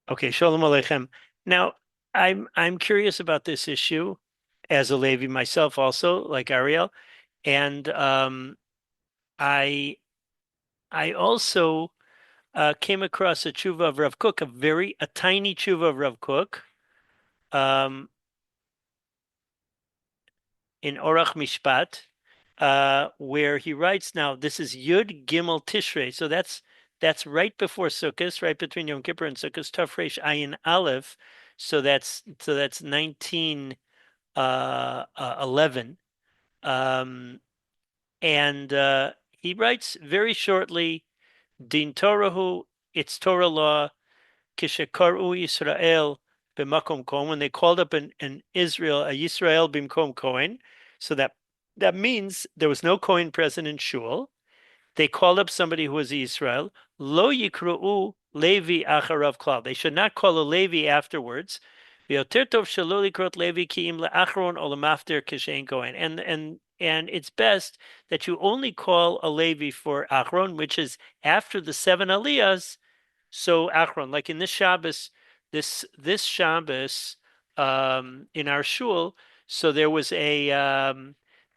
Okay, Shalom Aleichem. Now, I'm curious about this issue as a Levi myself, also like Ariel, and I I also came across a tshuva of Rav Kook, a tiny tshuva of Rav Kook, um, in Orach Mishpat, where he writes. Now, this is Yud Gimel Tishrei, so that's right before Sukkot, right between Yom Kippur and Sukkot, Tafresh Ayin Aleph. So that's 1911. And he writes very shortly, Din Torahu, it's Torah law, Kishekaru Yisrael b'makom Kohen, when they called up an Israel, a Yisrael bimkom Kohen. So that means there was no Kohen present in Shul. They called up somebody who was Israel. Lo yikru'u Levi acharav klal. They should not call a Levi afterwards. V'yoter tov shelo likrot Levi ki im le'achron o lemafter kishein Kohen. And it's best that you only call a Levi for Achron, which is after the seven Aliyahs. So Achron, like in this Shabbos, this Shabbos in our shul. So there was this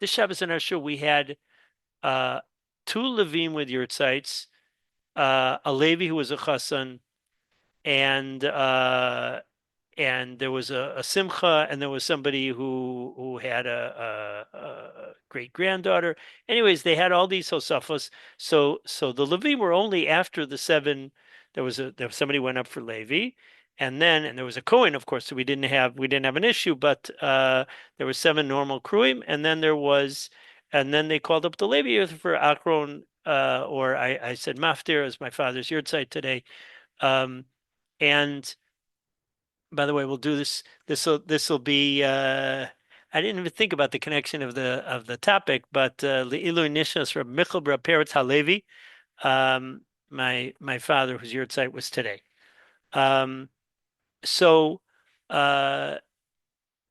Shabbos in our shul we had uh, two Levim with yurtzites, a Levi who was a chassan, and and there was a simcha, and there was somebody who had a great granddaughter. Anyways, they had all these Hosafos. So the Levi were only after the seven. There was somebody went up for Levi, and there was a Kohen, of course. So we didn't have an issue, but there were seven normal Kruim, and then they called up the Levi for Akron, or I said Maftir as my father's yurtzeit today. Um, and by the way, we'll do this. This will be. I didn't even think about the connection of the topic, but Le'ilu Nishnas Reb Michal Bar Peretz Halevi. My father, whose yurtzeit was today. Um, so uh,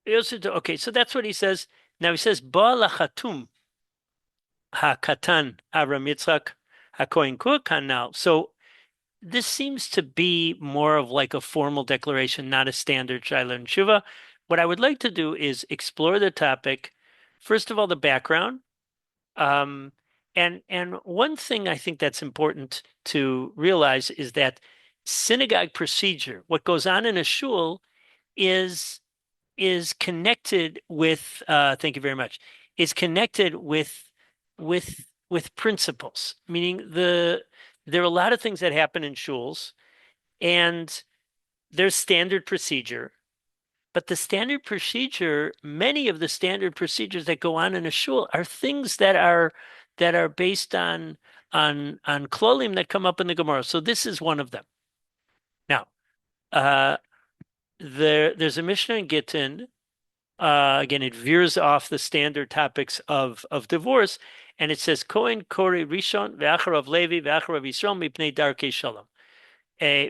okay, so that's what he says. Now he says Ba lachatum hakatan Avram Yitzchak hakohen kuk hanal. So this seems to be more of like a formal declaration, not a standard Shaila and Shuva. What I would like to do is explore the topic. First of all, the background. Um, and one thing I think that's important to realize is that synagogue procedure, what goes on in a shul, is is connected with. Thank you very much. Is connected with principles, meaning there are a lot of things that happen in shuls and there's standard procedure. But the standard procedure, many of the standard procedures that go on in a shul are things that are based on klolim that come up in the Gemara. So this is one of them. Now, uh, there's a Mishnah in Gittin. Again, it veers off the standard topics of divorce, and it says Kohen Kori Rishon ve'acharav Levi ve'acharav Yisrael mipnei darkei shalom.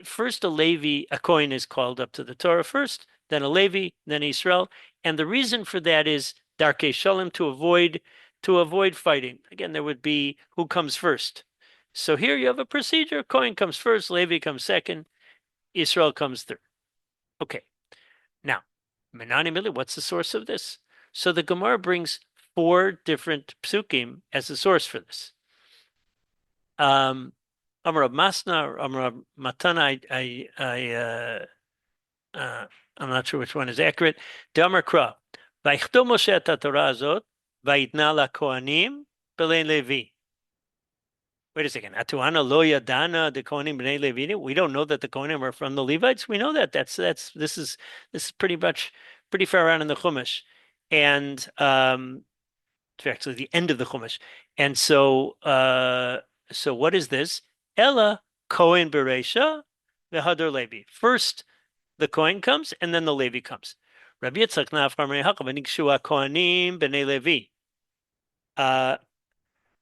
First, a Levi, a Kohen is called up to the Torah first, then a Levi, then Israel, and the reason for that is Darkei Shalom, to avoid fighting. Again, there would be who comes first. So here you have a procedure: Kohen comes first, Levi comes second, Israel comes third. Okay, now Menani Mili, what's the source of this? So the Gemara brings four different psukim as the source for this. Amar Masna or Amar Matana, I'm not sure which one is accurate. Damar Kra, Vaychto Moshe et Torah azot, Vayitna la Kohanim b'lein Levi. Wait a second. Atuana lo yadana the Kohanim b'nei Levi. We don't know that the Kohanim are from the Levites. We know that. This is pretty far around in the Chumash, and it's actually the end of the Chumash. And so what is this? Ella Kohen Beresha v'Hadar Levi. First, the Kohen comes, and then the Levi comes. Rabbi Yitzchak nafkar me'hacham v'nikshu Kohanim b'nei Levi.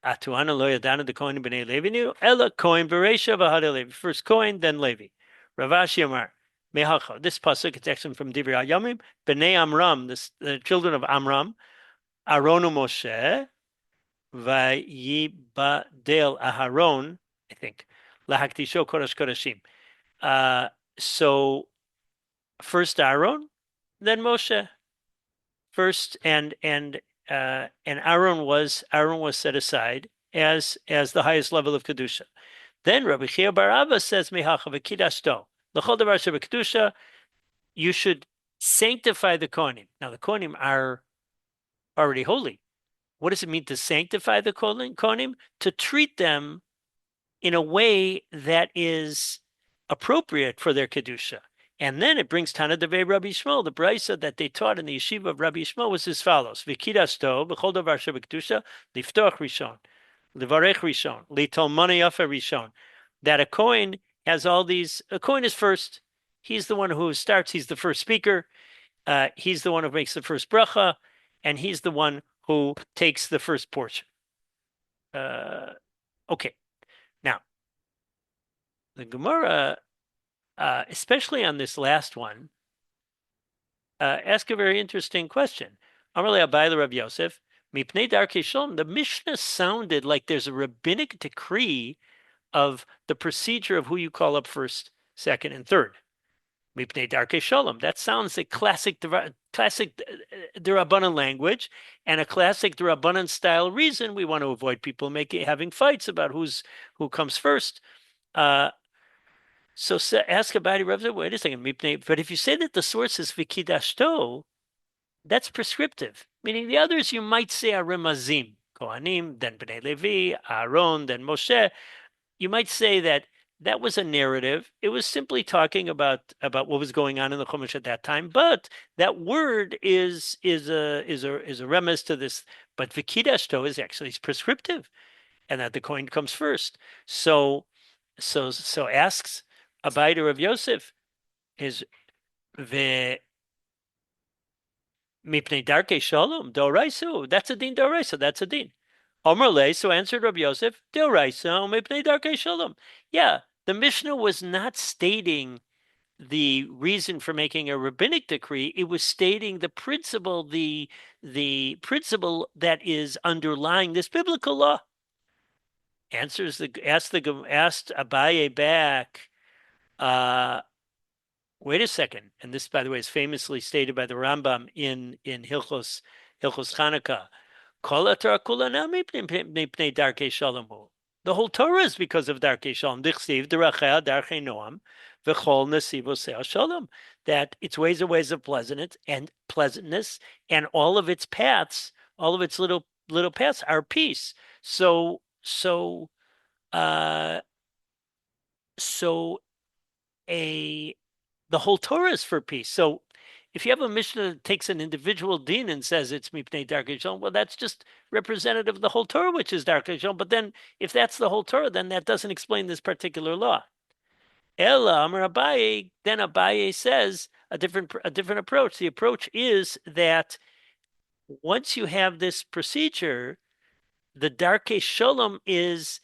Atuana lo yadana the Kohanim b'nei Levi. Ella Kohen Beresha v'Hadar Levi. First Kohen, then Levi. Rav Ashi Amar. Mehacha. This pasuk, it's actually from Divrei Yamim. B'nei Amram, the children of Amram. Aronu Moshe. Vayibadel Aharon, I think, lahaktisho kodesh kodeshim. so first Aaron, then Moshe. First, and Aaron was set aside as the highest level of kedusha. Then Rabbi Chia bar Abba says, "Mehacha v'kidashto l'chol davar shebekedusha." You should sanctify the kohanim. Now the kohanim are already holy. What does it mean to sanctify the kohanim? To treat them in a way that is appropriate for their kedusha. And then it brings Tana Devei Rabbi Shmuel. The brisa that they taught in the yeshiva of Rabbi Shmuel was as follows: V'kidasto b'chol davar shebekedusha liftoch rishon, levarech rishon, litol mana yafa rishon. That a Kohen has all these. A Kohen is first. He's the one who starts. He's the first speaker. He's the one who makes the first bracha, and he's the one who takes the first portion. Okay. Now, the Gemara, especially on this last one, ask a very interesting question. Amarle Abai Rav Yosef, Mipnei Darkei Shalom. The Mishnah sounded like there's a rabbinic decree of the procedure of who you call up first, second, and third. Mipnei Darkei Shalom. That sounds like classic D'Rabbanan language and a classic D'Rabbanan style reason. We want to avoid people having fights about who comes first. So ask Abadi Rav, wait a second, but if you say that the source is Vikidashto, that's prescriptive, meaning the others you might say are Remazim, Kohanim, then Bnei Levi, Aaron, then Moshe. You might say that was a narrative. It was simply talking about what was going on in the Chumash at that time, but that word is a remez to this. But Vikidashto is actually prescriptive, and that the Kohen comes first. So asks Abai Rav Yosef is the mipnei darkei shalom doraisa. That's a din doraisa. That's a din. Omer so answered Rav Yosef doraisa mipnei darkei shalom. Yeah, the Mishnah was not stating the reason for making a rabbinic decree. It was stating the principle, the principle that is underlying this biblical law. Asked Abaye back. Wait a second, and this, by the way, is famously stated by the Rambam in Hilchos Chanukah. Kol Torah kulana mipnei darkei shalom. The whole Torah is because of darkei shalom. Dichsiv derachea darkei noam v'chol nesivosei shalom. That its ways are ways of pleasantness, and all of its paths, all of its little paths are peace. So the whole Torah is for peace. So if you have a Mishnah that takes an individual din and says it's mipnei darkei shalom, well, that's just representative of the whole Torah, which is darkei shalom. But then, if that's the whole Torah, then that doesn't explain this particular law. Ella Amar Abaye, then Abaye says a different approach. The approach is that once you have this procedure, the darkei shalom is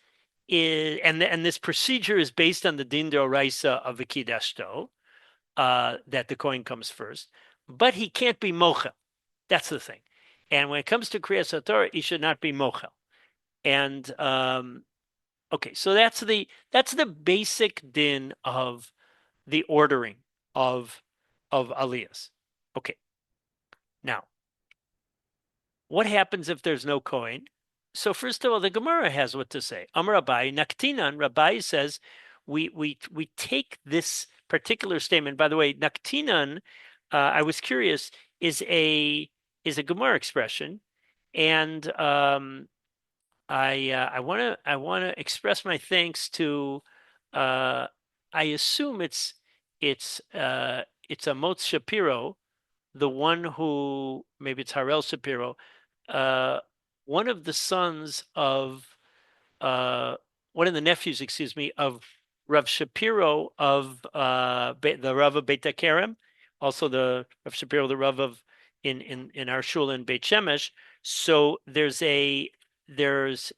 and this procedure is based on the din d'oraisa of Vikidashto, that the Kohen comes first, but he can't be mochel. That's the thing. And when it comes to Kriyas HaTorah, he should not be mochel. And okay, so that's the basic din of the ordering of aliyahs. Okay. Now, what happens if there's no Kohen? So first of all, the Gemara has what to say. Amar Rabbi Naktinan. Rabbi says we take this particular statement. By the way, Naktinan, I was curious, is a Gemara expression, and I want to express my thanks to. I assume it's a Motz Shapiro, the one who, maybe it's Harel Shapiro, one of the sons of one of the nephews, excuse me, of Rav Shapiro of the Rav of Beit HaKerem, also the Rav Shapiro, the Rav of in our shul in Beit Shemesh. So there's a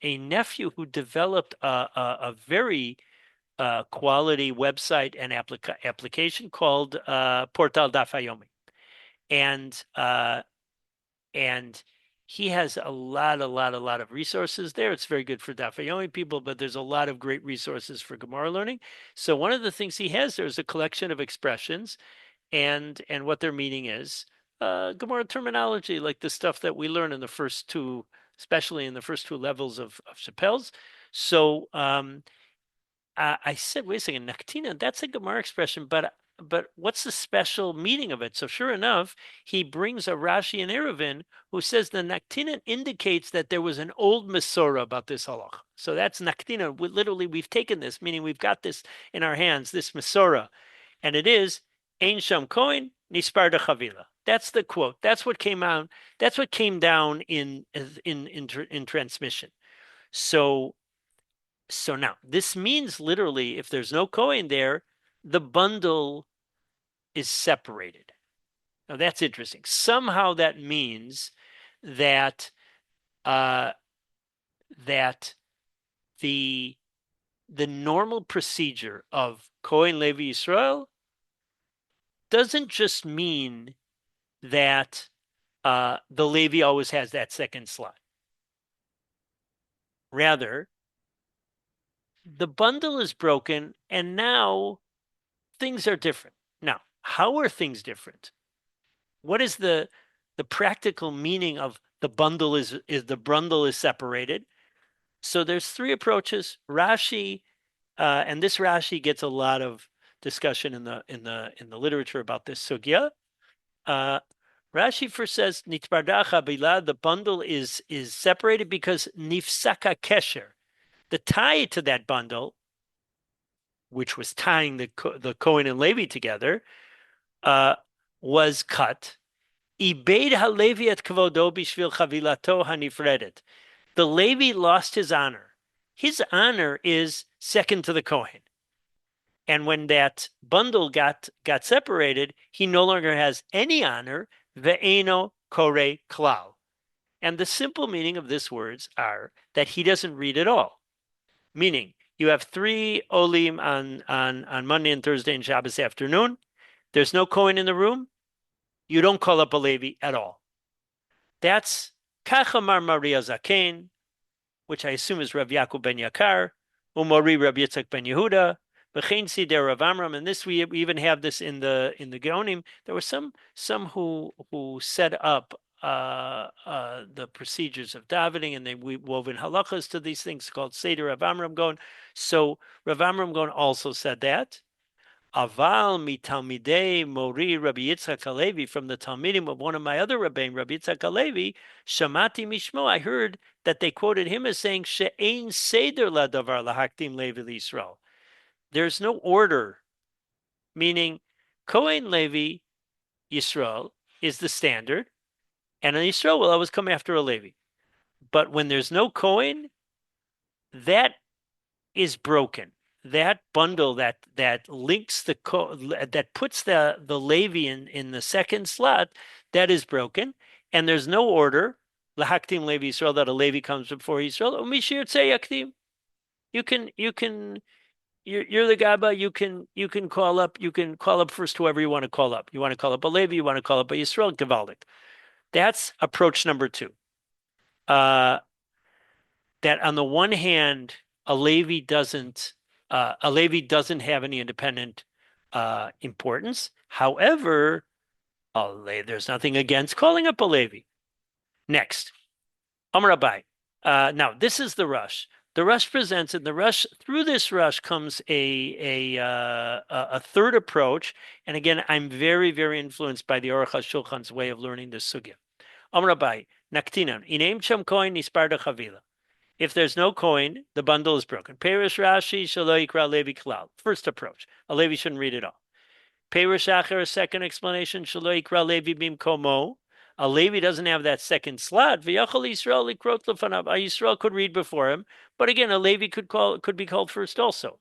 nephew who developed a very quality website and application called Portal Daf Hayomi, and he has a lot of resources there. It's very good for Daf Yomi people, but there's a lot of great resources for Gemara learning. So one of the things he has there is a collection of expressions and what their meaning is. Gemara terminology, like the stuff that we learn in the first two, especially in the first two levels of Chappelle's. So I said, wait a second, Naktina, that's a Gemara expression, but what's the special meaning of it? So sure enough, he brings a Rashi and Eruvin who says the Naktina indicates that there was an old Masorah about this halach. So that's Naktina. Literally, we've taken this, meaning we've got this in our hands, this Masorah, and it is Ein Sham Kohen Nispar de Chavila. That's the quote. That's what came out. That's what came down in transmission. So now this means literally, if there's no Kohen there, the bundle is separated. Now that's interesting. Somehow that means that uh, that the normal procedure of Kohen Levi Yisrael doesn't just mean that the Levi always has that second slot. Rather, the bundle is broken, and now things are different. Now, how are things different? What is the practical meaning of the bundle is the bundle is separated? So there's three approaches. Rashi, and this Rashi gets a lot of discussion in the literature about this sugya. Rashi first says nitbardacha bila, the bundle is separated because nifsaka kesher, the tie to that bundle, which was tying the Kohen and Levi together, was cut. Ibeid halevi et kvodo bishvil chavilato hanifredet. The Levi lost his honor. His honor is second to the Kohen. And when that bundle got separated, he no longer has any honor. Ve'eno kore klal. And the simple meaning of these words are that he doesn't read at all. Meaning, you have three olim on Monday and Thursday and Shabbos afternoon. There's no Kohen in the room. You don't call up a Levi at all. That's Kachamar Maria Zaken, which I assume is Rav Yaakov ben Yakar, Umori Rav Yitzchak ben Yehuda, V'chein Sidei Rav Amram, and this we even have this in the Geonim. There were some who set up the procedures of davening, and they wove in halachas to these things called Seder Rav Amram Gon. So Rav Amram Gon also said that. Aval mitalmidei mori Rabbi Yitzchak Halevi, from the Talmidim of one of my other Rabbein, Rabbi Yitzchak Halevi, Shamati Mishmo, I heard that they quoted him as saying, She'ein seder ladavar lahaktim Levi Yisrael. There's no order, meaning Kohen Levi Yisrael is the standard, and an Yisrael will always come after a Levi. But when there's no Kohen, that is broken. That bundle that links that puts the Levi in the second slot, that is broken, and there's no order. Lahaktim Levi Yisrael, that a Levi comes before Yisrael. Umishir tzei yaktim. You're the Gaba. You can call up first whoever you want to call up. You want to call up a Levi. You want to call up a Yisrael. Gavaldik. That's approach number two. That on the one hand, a Levi doesn't have any independent importance. However, there's nothing against calling up a Levi. Next, Amar Rabbi. Now this is the Rush. The Rush presents, and through this Rush comes a third approach. And again, I'm very, very influenced by the Aruch HaShulchan's way of learning this sugya. Amar Rabbi, Naktinan, Ineim Cham Kohen Nisparda Chavila. If there's no Kohen, the bundle is broken. Perish Rashi Shalo Yikra Levi Klal. First approach. A Levi shouldn't read it all. Perish Acher, a second explanation. Shalo Yikra Levi Bimkomo. A Levi doesn't have that second slot. V'yachol Yisrael likrot lefanav. A Yisrael could read before him, but again, a Levi could be called first also.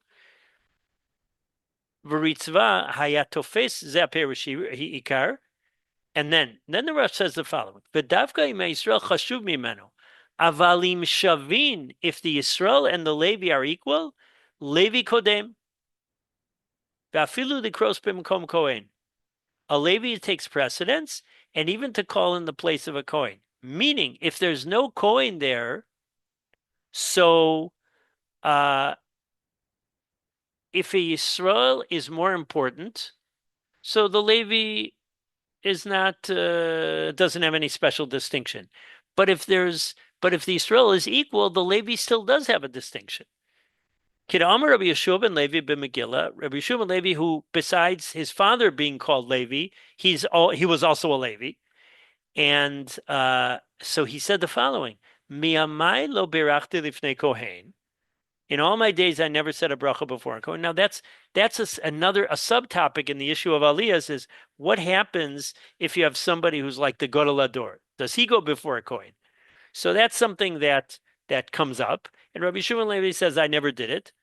V'ritzva hayatofes ze perish ikar. And then the Rosh says the following: V'davka im Yisrael chashuv mimeno. Avalim shavin, if the Yisrael and the Levi are equal, Levi kodem. V'afilu likros bimkom Kohen. A Levi takes precedence, and even to call in the place of a Kohen. Meaning, if there's no Kohen there, so uh, if a Yisrael is more important, so the Levi is not doesn't have any special distinction. But if there's but if the Israel is equal, the Levi still does have a distinction. Kid Amar Rabbi Yeshua ben Levi ben Megillah, Rabbi Yeshua ben Levi, who besides his father being called Levi, he was also a Levi, and so he said the following: Miamai lo berachti lifnei kohen. In all my days, I never said a bracha before a kohen. Now that's another a subtopic in the issue of aliyahs is what happens if you have somebody who's like the gadol hador? Does he go before a kohen? So that's something that comes up. And Rabbi Shimon Levi says, I never did it.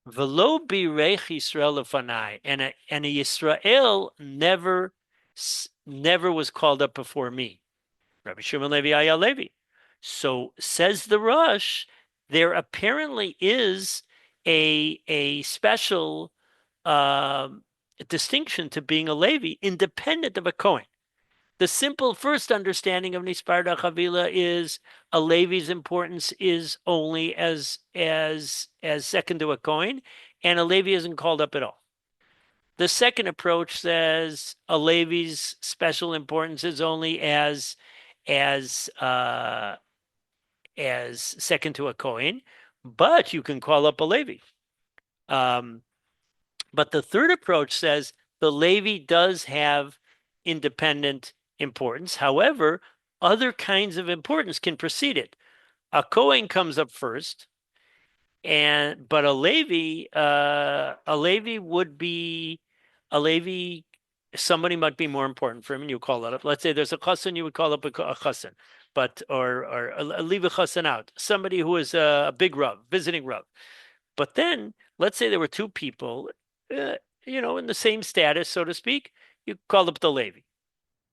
Velo birech Yisrael lefanai, and a Yisrael never was called up before me. Rabbi Shimon Levi Ayah Levi. So says the Rush, there apparently is a special distinction to being a Levi, independent of a Kohen. The simple first understanding of Nisparda Chavila is a Levi's importance is only as second to a Kohen, and a Levi isn't called up at all. The second approach says a Levi's special importance is only as second to a Kohen, but you can call up a Levi. But the third approach says the Levi does have independent importance. However, other kinds of importance can precede it. A Kohen comes up first, but a Levi would be a Levi. Somebody might be more important for him, and you call it up. Let's say there's a chassan, you would call up a chassan, but or leave a chassan out. Somebody who is a big rav, visiting rav. But then, let's say there were two people, in the same status, so to speak. You call up the Levi.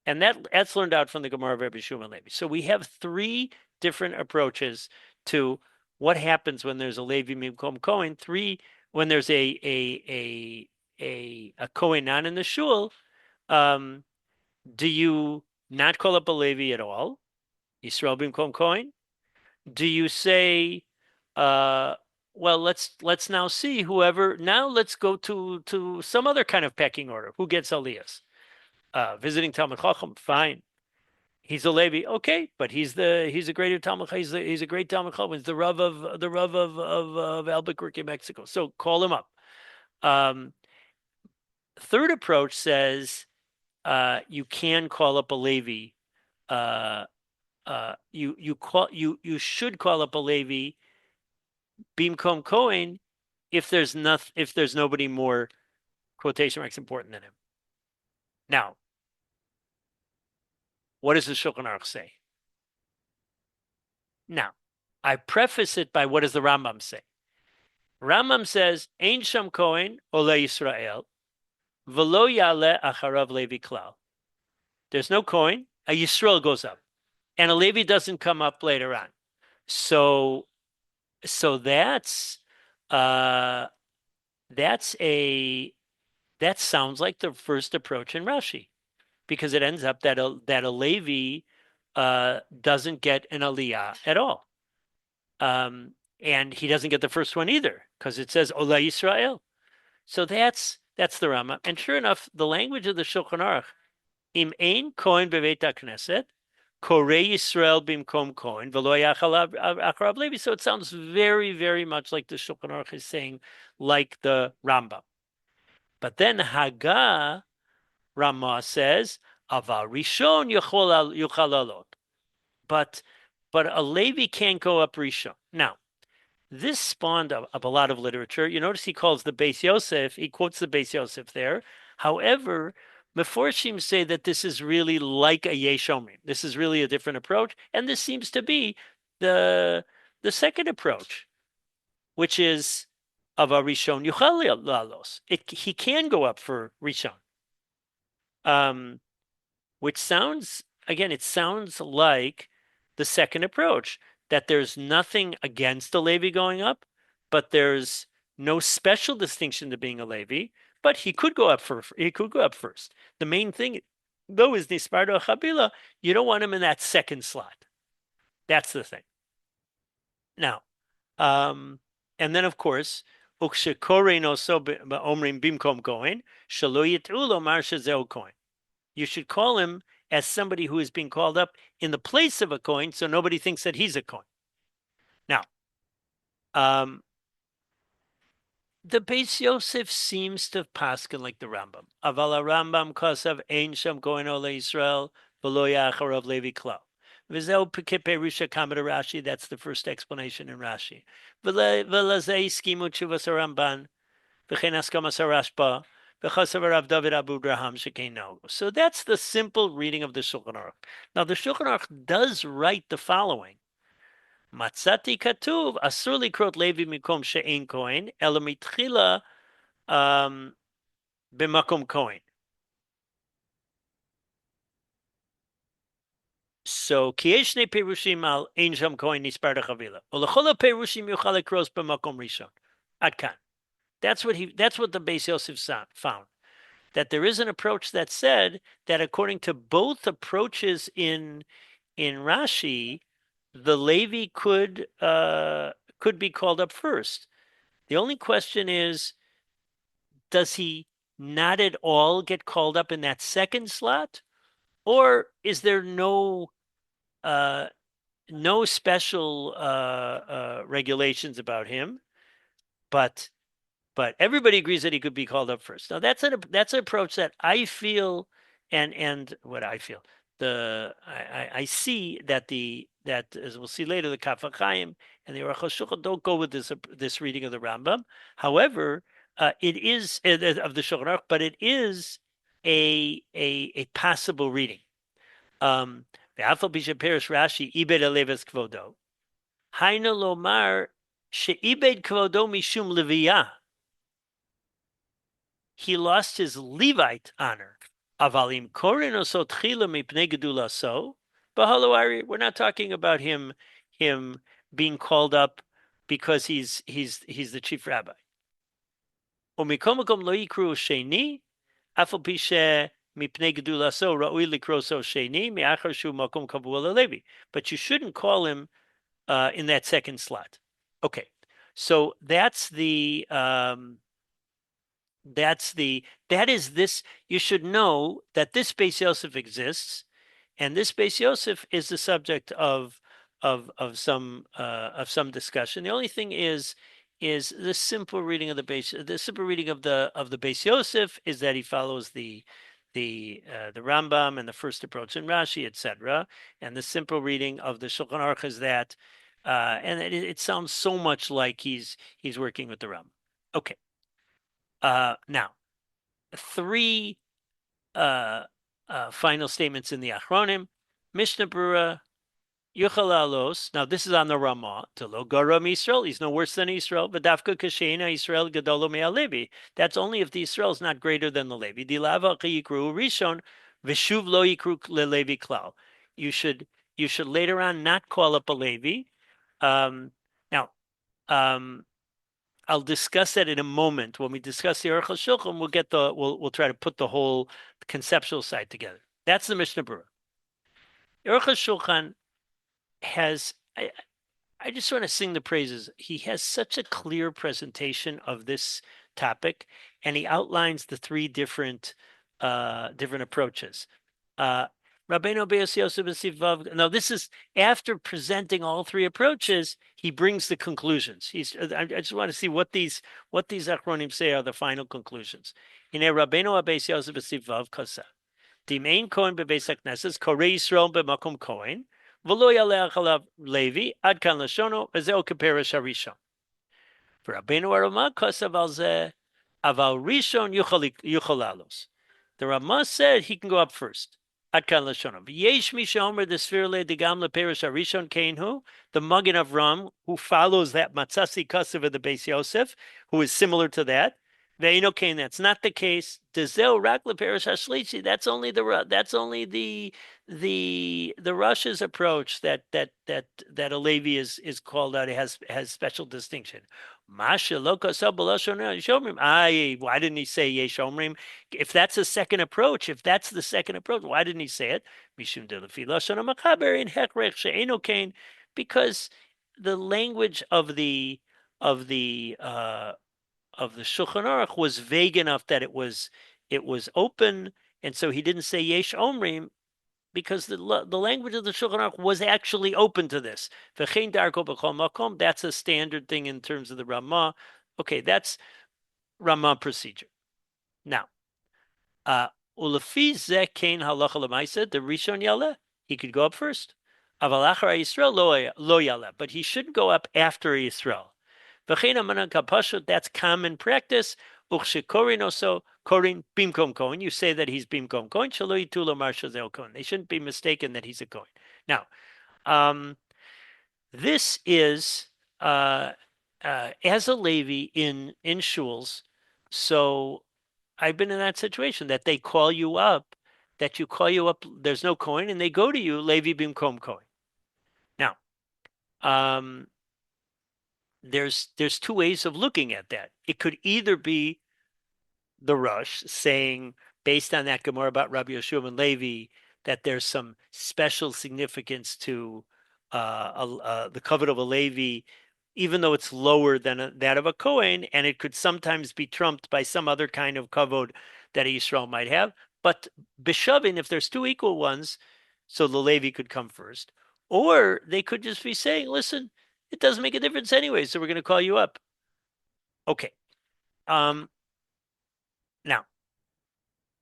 And that's learned out from the Gemara of Rabbi Shimon Levi. So we have three different approaches to what happens when there's a Levi Bimkom Kohen. Three, when there's a Kohen not in the shul, do you not call up a Levi at all? Yisrael Bimkom Kohen? Do you say, well, let's now see whoever. Now let's go to some other kind of pecking order. Who gets aliyahs? Visiting Talmud Chacham, fine. He's a Levi, okay, but he's a greater Talmud. He's a great Talmud Chacham. He's the Rav of Albuquerque, Mexico. So call him up. Third approach says you can call up a Levi. You should call up a Levi Bimkom Kohen if there's nobody more quotation marks important than him. Now, what does the Shulchan Aruch say? Now, I preface it by what does the Rambam say? Rambam says, Ein Sham Kohen Ole Yisrael, V'lo Yale Acharav Levi Klal. There's no Kohen, a Yisrael goes up, and a Levi doesn't come up later on. So that sounds like the first approach in Rashi, because it ends up that a Levi doesn't get an aliyah at all, and he doesn't get the first one either, because it says Ola Yisrael. So that's the Rama, and sure enough, the language of the Shulchan Aruch, Im ein Kohen beveit hakneset, Korei Yisrael bimkom Kohen v'lo yachal acharav Levi. So it sounds very, very much like the Shulchan Aruch is saying, like the Rambam. But then Haggah Ramah says, Aval Rishon yuchal alot. But a Levi can't go up Rishon. Now, this spawned up a lot of literature. You notice he calls the Beis Yosef, he quotes the Beis Yosef there. However, Meforshim say that this is really like a Yesh Omrim. This is really a different approach, and this seems to be the second approach, which is of a Rishon Yuchal Lalos. He can go up for Rishon. Which sounds, again, it sounds like the second approach, that there's nothing against a Levi going up, but there's no special distinction to being a Levi, but he could go up first. The main thing though is nispardo chabila, you don't want him in that second slot. That's the thing. Now, and then of course, ukshekore so omrim bimkom Kohen, shelo yit'u lomar shezeu Kohen. You should call him as somebody who is being called up in the place of a Kohen, so nobody thinks that he's a Kohen. Now, the Beis Yosef seems to paskin like the Rambam. Aval Rambam kosav ein sham Kohen ole Yisrael v'lo yacharav Levi klal. V'zeu perusha kamad Rashi. That's the first explanation in Rashi. V'lazei skimu tshuvas Ramban v'chein askamas Rashba v'chasav Rav David Abu Abraham shekein no. So that's the simple reading of the Shulchan Aruch. Now the Shulchan Aruch does write the following. Matzati katuv asur likrot Levi mikom she'ein Kohen ela mitchila b'makom Kohen. So kieshne perushim al ein sham Kohen nispar chavila. Ulechol perushim yuchal likros b'makom rishon. Adkan. That's what the Beis Yosef found. That there is an approach that said that according to both approaches in Rashi, the Levi could be called up first. The only question is, does he not at all get called up in that second slot, or is there no special regulations about him? But everybody agrees that he could be called up first. Now that's an approach that I feel, and what I feel, I see that as we'll see later, the Kaf HaChaim and the Aruch HaShulchan don't go with this reading of the Rambam. However, it is of the Shulchan Aruch, but it is a possible reading. Ve'afal b'shem perish Rashi ibed aleves kvodo. Haina lomar she'ibed kvodo mishum leviyah. He lost his Levite honor. Avalim korin oso tchila mipnei gedula so. We're not talking about him being called up because he's the chief rabbi. Umikomakom lo yikru sheni afal pishe mipnei gedula so ra'ui likroso sheni me'achar shu makom kavu Levi. But you shouldn't call him in that second slot. Okay, so that is this. You should know that this Beis Yosef exists, and this Beis Yosef is the subject of some discussion. The only thing is the simple reading of the Beis Yosef is that he follows the Rambam and the first approach in Rashi, etc. And the simple reading of the Shulchan Aruch is that, and it sounds so much like he's working with the Rambam. Okay. Now, three final statements in the Achronim. Mishnah Brura, Yuchalalos. Now, this is on the Ramah. Telo Garam Yisrael. He's no worse than Israel. V'dafka Kasheina Yisrael Gadolo Me'alevi. That's only if the Israel is not greater than the Levi. Dilava Yikru Rishon V'shuv Lo Yikru LeLevi Klal. You should later on not call up a Levi. Now, I'll discuss that in a moment. When we discuss the Aruch HaShulchan, we'll try to put the whole conceptual side together. That's the Mishnah Berurah. Aruch HaShulchan has, I just want to sing the praises. He has such a clear presentation of this topic, and he outlines the three different approaches. Rabbeinu Beis Yosef B'Sivav. Now, this is after presenting all three approaches. He brings the conclusions. I just want to see what these Achronim say are the final conclusions. In Rabbeinu Beis Yosef B'Sivav Kasa, Dimein Kohen beBeis HaKnesses Korei Yisrael b'Makom Kohen v'lo Yaleh Chalav Levi Ad Kan Lashono V'Zeu Keperish Harishon. For Rabbeinu Aramah Kasa Aval Rishon Yuchalalos. The Ramah said he can go up first. Adkan Lashono. Yesh Mishomer the Sfirle de Gamla Perish Arishon Kainhu, the Magen of Ram, who follows that Matzasi Kasav of the Beis Yosef, who is similar to that. Veino Kain, that's not the case. Dezel Rakla Perish Hashlichi, that's only the Russia's approach that a Levi is called out. It has special distinction. Masha loka shomrim. Aye, why didn't he say yesh omrim? If that's a second approach, if that's the second approach, why didn't he say it? Mishum de lefi lashon hamachaber in hechrech she'eno kain, because the language of the uh, of the Shulchan Aruch was vague enough that it was open, and so he didn't say yesh omrim because the language of the Shulchan Aruch was actually open to this. V'chein darko b'chol makom. That's a standard thing in terms of the Ramah. Okay, that's Ramah procedure. Now, ulefi zeh kain halacha lemaisa the Rishon yala. He could go up first. Aval achar Yisrael lo yala, but he shouldn't go up after Yisrael. V'chein amanan kapashut. That's common practice. Uchshekorin also korin bimkom Kohen. You say that he's bimkom Kohen. Shelo yitu lo mar shazel Kohen. They shouldn't be mistaken that he's a Kohen. Now, this is as a Levi in shuls. So I've been in that situation that they call you up, that you call you up. There's no Kohen, and they go to you Levi bimkom Kohen. Now, um, there's two ways of looking at that. It could either be the Rush saying, based on that Gemara about Rabbi Yeshua and Levi, that there's some special significance to the covet of a Levi, even though it's lower than that of a Kohen, and it could sometimes be trumped by some other kind of kavod that a Yisrael might have. But Bishavin, if there's two equal ones, so the Levi could come first. Or they could just be saying, listen, it doesn't make a difference anyway, so we're going to call you up. Okay. Now,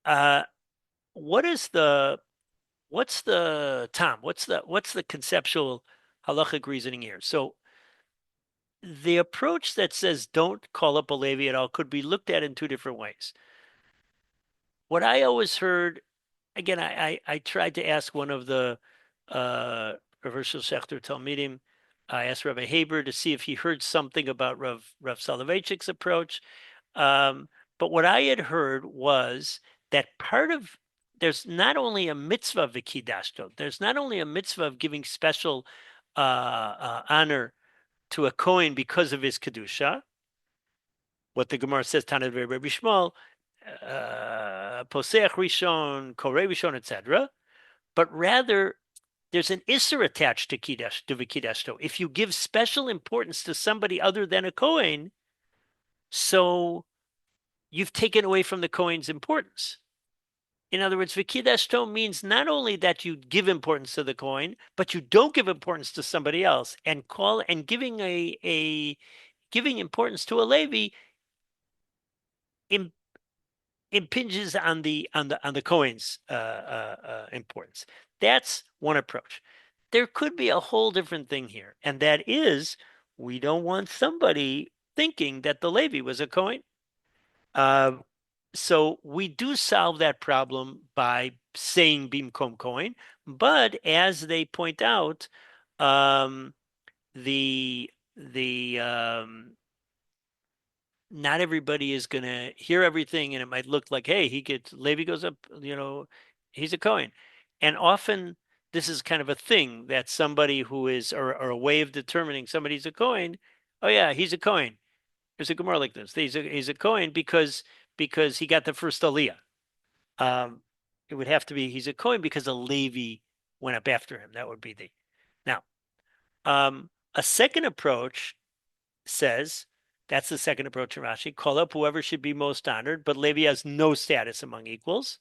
uh, what is what's the Tom? What's the conceptual halachic reasoning here? So the approach that says don't call up a Levi at all could be looked at in two different ways. What I always heard, again, I tried to ask one of the Reversal Sechter Talmidim. I asked Rabbi Haber to see if he heard something about Rav Soloveitchik's approach. But what I had heard was that part of there's not only a mitzvah of vikidashto, there's not only a mitzvah of giving special honor to a Kohen because of his kedusha, what the Gemara says, Tanad Rabbi Shmuel, Poseach Rishon, Korei Rishon, etc., but rather there's an isser attached to vikidashto. If you give special importance to somebody other than a Kohen, so you've taken away from the Kohen's importance. In other words, Vikidashto means not only that you give importance to the Kohen, but you don't give importance to somebody else. And giving giving importance to a Levi impinges on the Kohen's importance. That's one approach. There could be a whole different thing here, and that is we don't want somebody thinking that the Levi was a Kohen. So we do solve that problem by saying Bimkom Kohen, but as they point out, um, the not everybody is going to hear everything, and it might look like, hey, Levi goes up, he's a Kohen, and often this is kind of a thing that somebody who is or a way of determining somebody's a Kohen. Oh yeah, he's a Kohen. There's a Gemara like this. He's a Kohen because he got the first Aliyah. It would have to be he's a Kohen because a Levi went up after him. That would be the now. A second approach says that's the second approach in Rashi. Call up whoever should be most honored, but Levi has no status among equals.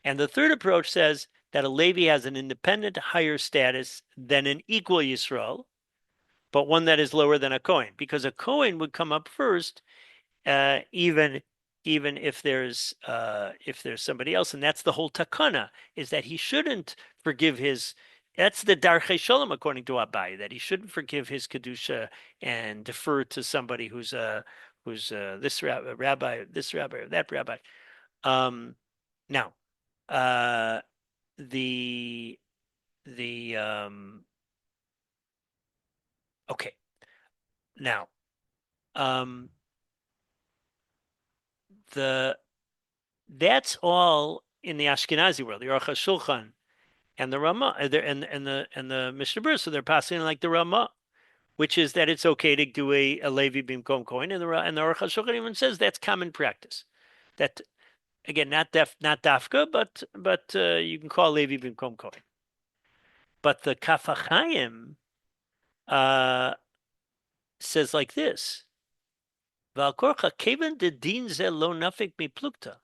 And the third approach says that a Levi has an independent higher status than an equal Yisrael, but one that is lower than a Kohen, because a Kohen would come up first, even if there's somebody else, and that's the whole takana, is that he shouldn't forgive his. That's the darchei shalom according to Abai, that he shouldn't forgive his kedusha and defer to somebody who's this rabbi, this rabbi, or that rabbi. Now, the okay. Now, that's all in the Ashkenazi world, the Aruch HaShulchan and the Ramah, and the Mishnah Berurah. So they're passing like the Ramah. which is that it's okay to do a Levi Bimkom Kohen, and the Aruch HaShulchan even says that's common practice. That again, not dafka, but you can call Levi Bimkom Kohen. But the Kaf HaChaim says like this: Val korcha kevan de din ze lo nafik miplukta.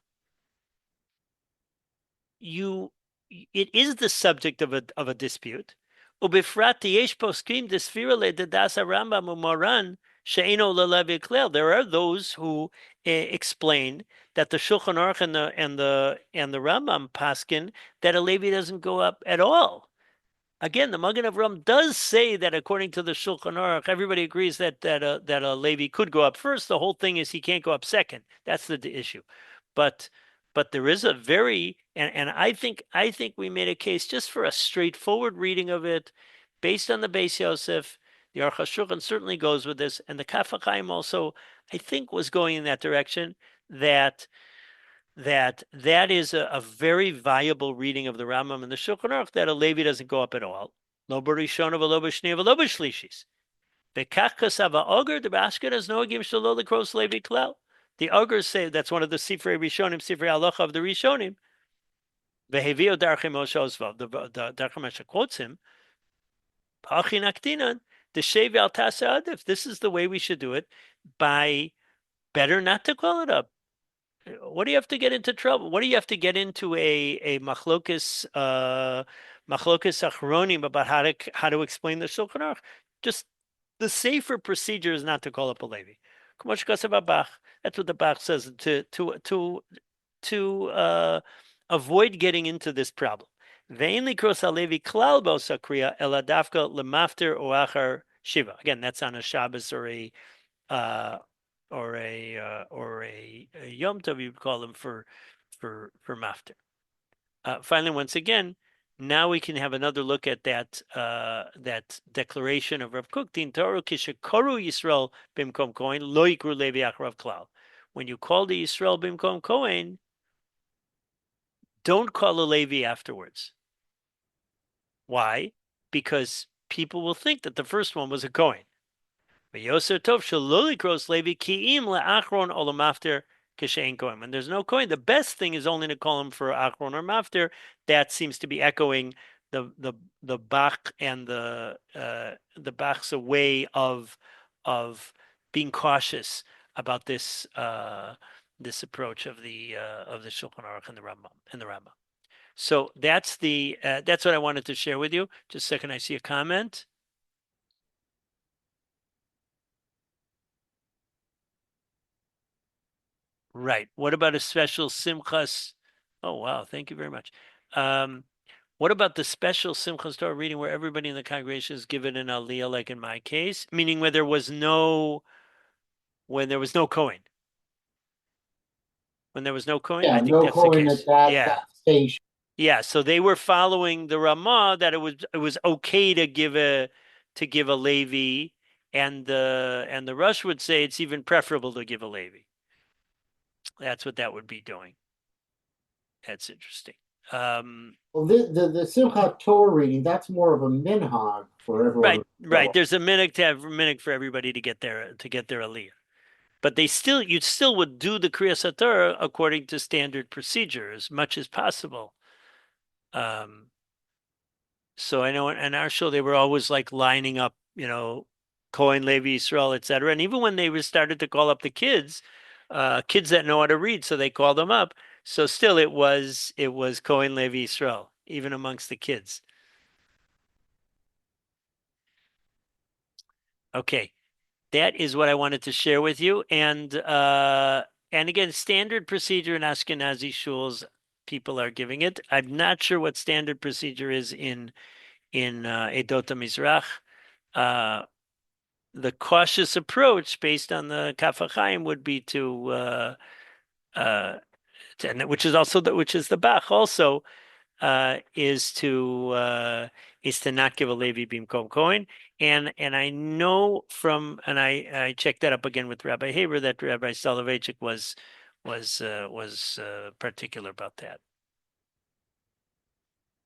It is the subject of a dispute. Ubifrat yesh poskim desfira le dedas Rambam umaran she'eno lelevi klel. There are those who explain that the Shulchan Aruch and the Rambam paskin that a Levi doesn't go up at all. Again, the Magen Avraham does say that according to the Shulchan Aruch, everybody agrees that a Levi could go up first. The whole thing is he can't go up second. That's the issue. But there is a very and I think we made a case just for a straightforward reading of it, based on the Beis Yosef. The Aruch HaShulchan certainly goes with this, and the Kaf HaChaim also, I think, was going in that direction. That is a very viable reading of the Rambam and the Shulchan Aruch, that a Levi doesn't go up at all. Lo b'rishona v'lo b'shniya v'lo b'shlishis. V'kach kasav ha'oger, the Ashkenaz noagim shelo l'kros Levi klal. The Ogers say, that's one of the Sifrei Rishonim, Sifrei Halacha of the Rishonim. V'hevio darchim Moshe Osvav, the Darchim Moshe quotes him. Pachin aktinan, the shevi al tasa adif. This is the way we should do it, by better not to call it up. What do you have to get into trouble? What do you have to get into a machlokas achronim about how to explain the Shulchan Aruch? Just the safer procedure is not to call up a Levi. That's what the Bach says, to avoid getting into this problem. Again, that's on a Shabbos or a Yom Tov, you would call them for mafter. Finally, once again, now we can have another look at that declaration of Rav Kook. Din Torah kishekoru Yisrael bimkom Kohen lo yikru Levi acharav klal. When you call the Yisrael bimkom Kohen, don't call a Levi afterwards. Why? Because people will think that the first one was a Kohen. When there's no Kohen, the best thing is only to call him for Achron or Mafter. That seems to be echoing the Bach and the Bach's way of being cautious about this approach of the Shulchan Aruch and the Rambam. So that's what I wanted to share with you. Just a second, I see a comment. Right. What about a special Simchas? Oh, wow. Thank you very much. What about the special Simchas Torah reading where everybody in the congregation is given an aliyah, like in my case, meaning when there was no Kohen? When there was no Kohen, yeah, I think no that's Kohen the case. at that station. Yeah. So they were following the Ramah that it was okay to give a Levi, and the Rush would say it's even preferable to give a Levi. That's what that would be doing. That's interesting. Well, the Simchat Torah reading, that's more of a minhag for everyone. Right. There's a minhag for everybody to get their aliyah, but you still would do the Kriyas HaTorah according to standard procedure as much as possible. So I know in our show they were always like lining up, Kohen, Levi, Yisrael, etc. And even when they started to call up the kids that know how to read, so they called them up. So still, it was Kohen, Levi, Yisrael, even amongst the kids. Okay, that is what I wanted to share with you. And again, standard procedure in Ashkenazi shuls, people are giving it. I'm not sure what standard procedure is in Edot HaMizrach. The cautious approach, based on the Kaf HaChaim, would be which is the Bach also, is to not give a Levi Bimkom Kohen. And I know and I checked that up again with Rabbi Haber, that Rabbi Soloveitchik was particular about that.